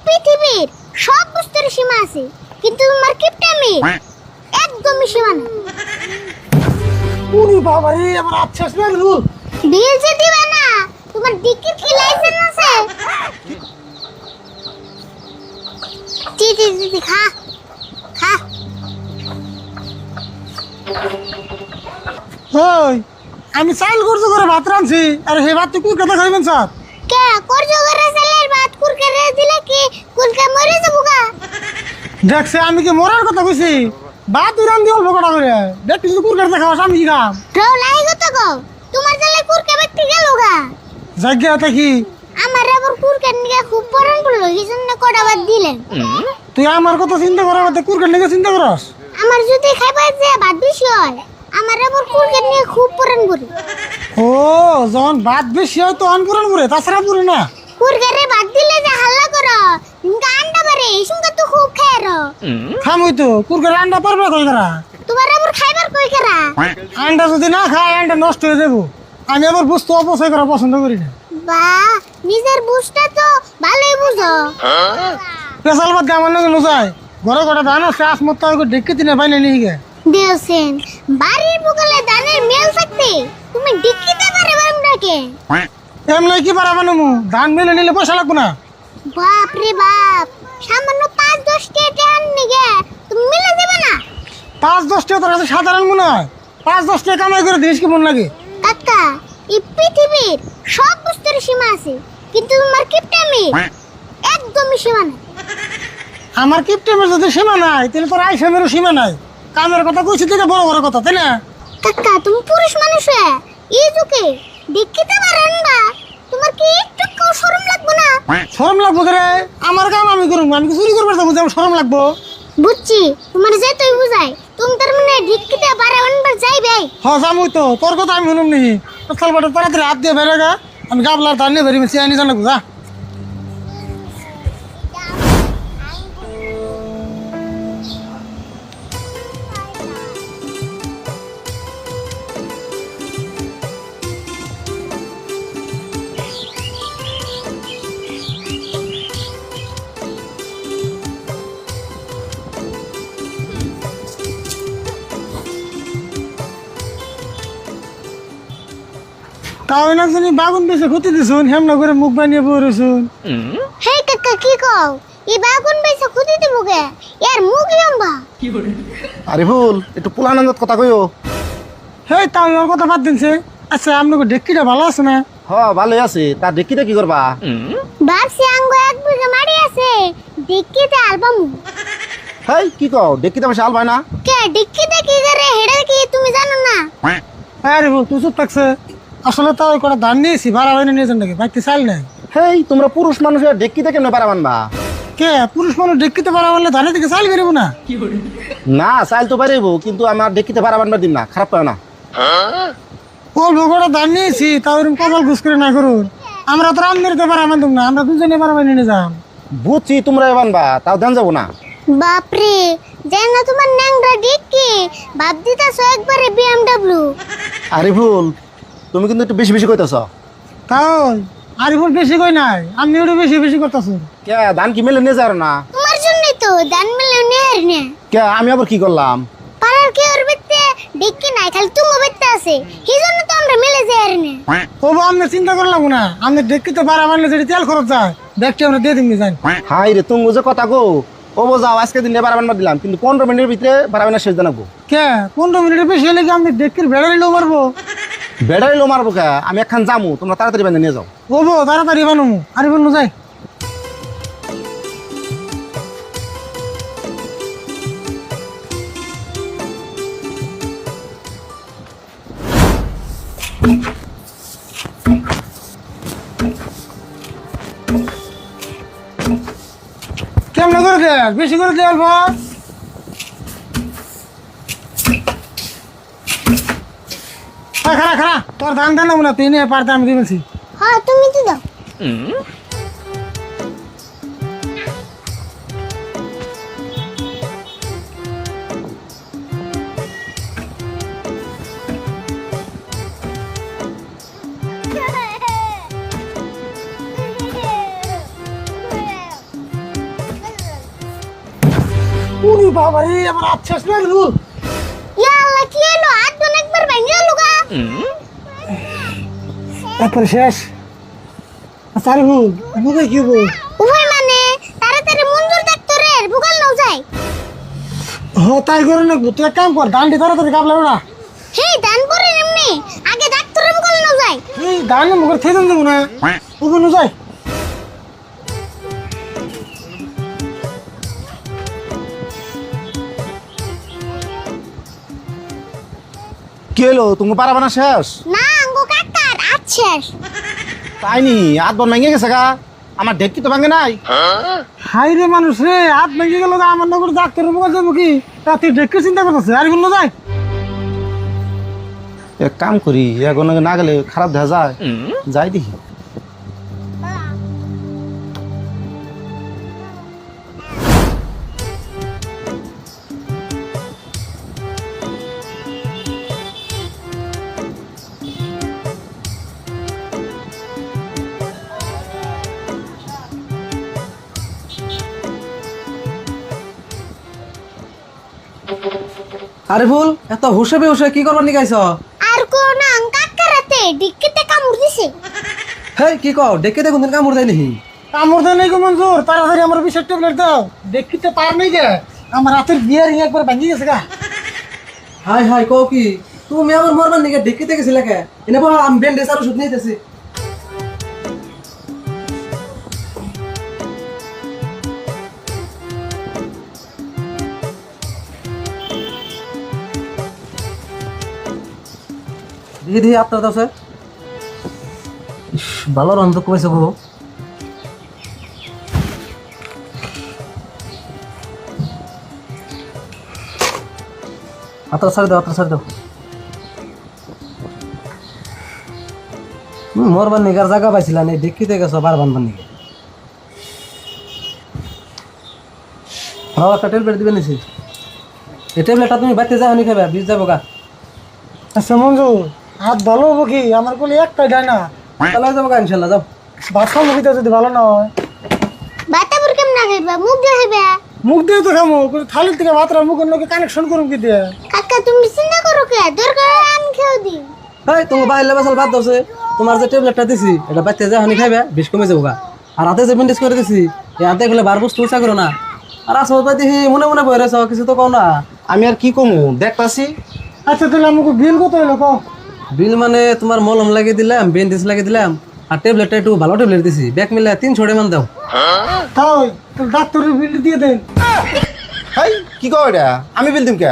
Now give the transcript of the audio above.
পৃথিবীর সব বস্তুর সীমা আছে, কিন্তু তোমার কিপটামির একদমই সীমা নেই। ওরে বাবা রে, আমার আচ্ছা শুনলু বিল যে দিবে না, তোমার ডিকির কি লাইসেন্স আছে? জি খা খা। ওই আমি চাইল করছো করে ভাত রাঁধছি, আর হে ভাত তুই কথা খাইবেন স্যার? কে করজো করে চালের ভাত কুরকে রে দিলে কি কুলকে মরে যাবো গা? দেখছে আমি কি মরার কথা কইছি? ভাত তুই রাঁধি অল্প কটা করে, দেখ তুই কুরকার খাওয়াস আমি কি খাম? রাও লাই গো তো গো, তোমার চালে কুরকে ব্যক্তি গেল গা। জায়গাটা কি? আমার আবার কুরকে নিয়ে খুব পরান পড়লো, এই জন্য কটা বাদ দিলেন। তুই আমার কথা চিন্তা করার মধ্যে কুরকার নিয়ে চিন্তা করস? আমার যদি খাইবার যে ভাত বেশি হয়, আমার আবার কুরকে নিয়ে খুব পরান পড়ে। ও যখন ভাত বেশি হয় তখন পুরান করে, তাছাড়া পুরে না। কুরকে রে ভাত দিলে যে হাল্লা করো, ইনকা আন্ডা বারে এই সঙ্গে তো খুব খায় রো। খামই তো, কুরকার আন্ডা পারবে কই করা? তোমার আবার খাইবার কই করা? আন্ডা যদি না খায় আন্ডা নষ্ট হয়ে যাবো। আমি আবার বস্তু অপচয় করা পছন্দ করি না। বাহ, নিজের বুঝটা তো ভালোই বুঝো। পেশাল বাদ আমার নাকি নুসাই ঘরে ঘরে ধান আছে, আসমত ডেকে তিনে বাইনে নিয়ে গে দেওসেন বাড়ির বগলে ধানের মেল থাকতে তুমি ডিক্কিতে পারে বামটাকে। এমনি কি পারাবে না মু, ধান মেলে নিলে পয়সা লাগবো না? বাপ রে বাপ, সামান্য 5-10 টাকা আননি গে তুমি মিলে দেবে না? 5-10 টাকা তোর কাছে সাধারণ মনে হয়? 5-10 টাকা কামাই করে দিস কি মন লাগে? কাকা, এই পৃথিবীর সব বস্তুর সীমা আছে, কিন্তু তোমার কিপটামির একদমই সীমা নেই। আমার কিপটেমের যদি সীমা নাই, তাহলে তোর আইসেমেরও সীমা নাই। কামের কথা কইছি থেকে বড় বড় কথা, তাই না? কাকা, তুমি পুরুষ মানুষ হয়ে এই যুগে ডিক্কিতে পারেন না, তোমার কি একটু শরম লাগবে না? শরম লাগবো রে, আমার কাম আমি করুম, আমি কি চুরি করবো যাবো যে আমার শরম লাগবো? বুঝছি, তোমার যে তুই বুঝাই তুমি তার মানে ডিক্কিতে পারে আনবার যাইবে। হ্যাঁ জামুই তো, তোর কথা আমি শুনুম নি। চল বাটা তাড়াতাড়ি হাত দিয়ে বেরো গা, আমি গাবলার ধান নিয়ে বেরিয়ে চেয়ে নিয়ে জানাবো যা। তাও না জানি বাগুন বেশি ক্ষতি দিছুন, হেমনা করে মুখ বানিয়ে বই রয়েছুন। হে কাকা, কি কও? এই বাগুন বেশি খুদি দিব গে, এর মুখ লম্বা। আরে ভুল একটু পুলানন্দত কথা কইও। হেই তাও আমার কথা বাদ দিনছে। আচ্ছা আপনাকে ডেক্কিটা ভালো আছে না? হ ভালোই আছে, তার দেখিতে কি করবা? ভাবছি আঙ্গ 1 বিঘা মারি আছে, ডিক্কিতে আলবামু। হেই কি কও, দেখিতে বেশি আল পায় না? কে ডিক্কিতে কি করে হেডা কি তুমি জানো না? আরে বল তুই চুপ থাকছে। আসলে তো ওই কটা ধান নিয়েছি, ভাড়া হয়নি নিয়ে যান নাকি, বাইতে চাল নাই। হেই তোমরা পুরুষ মানুষের দেখিতে কেমনে পারা মানবা? কে পুরুষ মানুষ ডেক্কিতে পারা বললে ধানের দিকে চাল বেরোবো না? না চাইল তো পারিব, কিন্তু আমার দেখিতে পারা মানবার দিন না, খারাপ পাও না। অল্প কটা ধান নিয়েছি, তাও এরকম কপাল ঘুষ করে না করুন। আমরা তো রাম দিতে পারা মানতাম না, আমরা দুজনে পারা নিয়ে যাম। বুঝছি তোমরা মানবা, তাও দেন যাবো না। বাপরে, যেন তোমার ন্যাংরা ডিক্কি বাপ দিতাছ একবারে BMW। আরে ভুল তুমি কিন্তু একটু বেশি বেশি কইতেছ। তাও আরিফুল বেশি কই নাই, আমি ওটা বেশি বেশি করতেছি। কে ধান কি মেলে নিয়ে যাও না? তোমার জন্যই তো দান মিলে নেহার নে। কে আমি আবার কি করলাম? পাড়ার কি ওর বেতে ডিক্কি নাই, খালি তুমি বেতে আছে, এই জন্য তো আমরা মিলে যাই আর নে। তবু আমি চিন্তা করলাম না, আমি ডেক্কিতে পারা মানলে যদি তেল খরচ যায়, দেখতে আমরা দিয়ে দিন যাই। হাই রে তুমি যে কথা গো, ও যাও আজকে দিনে বাড়া বানবার দিলাম, কিন্তু 15 মিনিটের ভিতরে বাড়া বানা শেষ জানাবো। কে 15 মিনিটের বেশি হলে কি আমি ডেক্কির ভেড়া নিলেও মারবো? বেড়াই লো মারবো কে, আমি একখান যামু, তোমরা তাড়াতাড়ি বেঁধে নিয়ে যাও। ওবো তাড়াতাড়ি বানুমু, আরিফুল নু যাই। কেমন করে দে, বেশি করে দে অল্প। খারা খারা তোর ধান ধান না, তুই নিয়ে পারতে আমি দিয়েছি। হ্যাঁ তুমি তো দাও। উনি বাবা রে আমার আচ্ছা শুনে রুল ইয়া আল্লাহ কি হলো হাত বোন একবার ভেঙে গেল গা তারপর শেষ আরে রুল বুকে কি বল উভয় মানে তাড়াতাড়ি মঞ্জুর ডাক্তারের বুকাল নাও যায় তাই করে না তুই এক কাম কর দান্ডি তাড়াতাড়ি কাপ লাগো না হে দান পরে এমনি আগে ডাক্তারের বুকাল নাও যায় এই দান মুখে থেদন দেবো না ওখানে যাই কি হলো তুমি পারাবে না শেষ না আঙ্গো কাকার আচ্ছা তাই নি হাত বন ভেঙে গেছে গা আমার ডেট কি তো ভাঙে নাই হাই রে মানুষ রে হাত ভেঙে গেল আমার নগর ডাক্তারের মুখে যাবো কি রাতে ডেকে চিন্তা করতেছে আর কোনো যায় এক কাম করি এখন না গেলে খারাপ দেখা যায় যাই দেখি আরে ভুল এত হুসে বেহুসে কি করবার নিকাইছ আর কোন কাকার রাতে ডিক্কিতে কামড় দিছে হেই কি কও ডেকে দেখুন দিন কামড় দেয় নাকি কামড় দেয় নাই গো মঞ্জুর তাড়াতাড়ি আমার বিষের ট্যাবলেট দাও দেখিতে পার নাই গে আমার রাতের বিয়ার একবার ভেঙে গেছে গা হাই হাই কও কি তুমি আমার মরবার নিকে ডেকে গেছিলে কে এনে বল আমি ব্যান্ডেজ আর ওষুধ নিতেছি দেখি দেখি আপনার দাও স্যার ভালো রন্ধ কমেছে গো আত্রা ছাড়ি দাও আত্রা ছাড়ি দাও মরবার নিগার জায়গা পাইছিলা নেই দেখিতে গেছো বার বানবার নিগে ভালো একটা ট্যাবলেট দিবে নিছি এই ট্যাবলেটটা তুমি বাড়িতে যাও নি খাবে বিষ যাবো গা আচ্ছা মঞ্জুর হাত ভালো হবো কি আমার কোলে একটাই দেয় না তাহলে যাবো গা ইনশাল্লাহ যাও ভাত খাবো কি যদি ভালো না হয় বাতাবুর কেমন না খাইবা মুখ দিয়ে খাইবা মুখ দিয়ে তো খামো থালির থেকে ভাতরা মুখের লোকে কানেকশন করুন কি দিয়ে কাকা তুমি চিন্তা করো কে দরকার আমি খেয়ে দিই এই তোমার বাইরে বাসাল বাদ দছে তোমার যে ট্যাবলেটটা দিছি এটা বাড়িতে যাও নি খাবে বিষ কমে যাবো গা আর হাতে যে ব্যান্ডেজ করে দিছি এই হাতে গেলে বার বস্তু উচা করো না আর আসো তাই দেখি মনে মনে বই রেছ কিছু তো কও না আমি আর কি কমু দেখতাছি আচ্ছা তাহলে আমাকে বিল কত হলো কো বিল মানে তোমার মলম লাগিয়ে দিলাম ব্যান্ডেজ লাগিয়ে দিলাম আর ট্যাবলেটটা একটু ভালো ট্যাবলেট দিছি ব্যাগ মিলে 300 মান দাও তাই ডাক্তারের বিল দিয়ে দেন হাই কি কও এটা আমি বিল দিম কে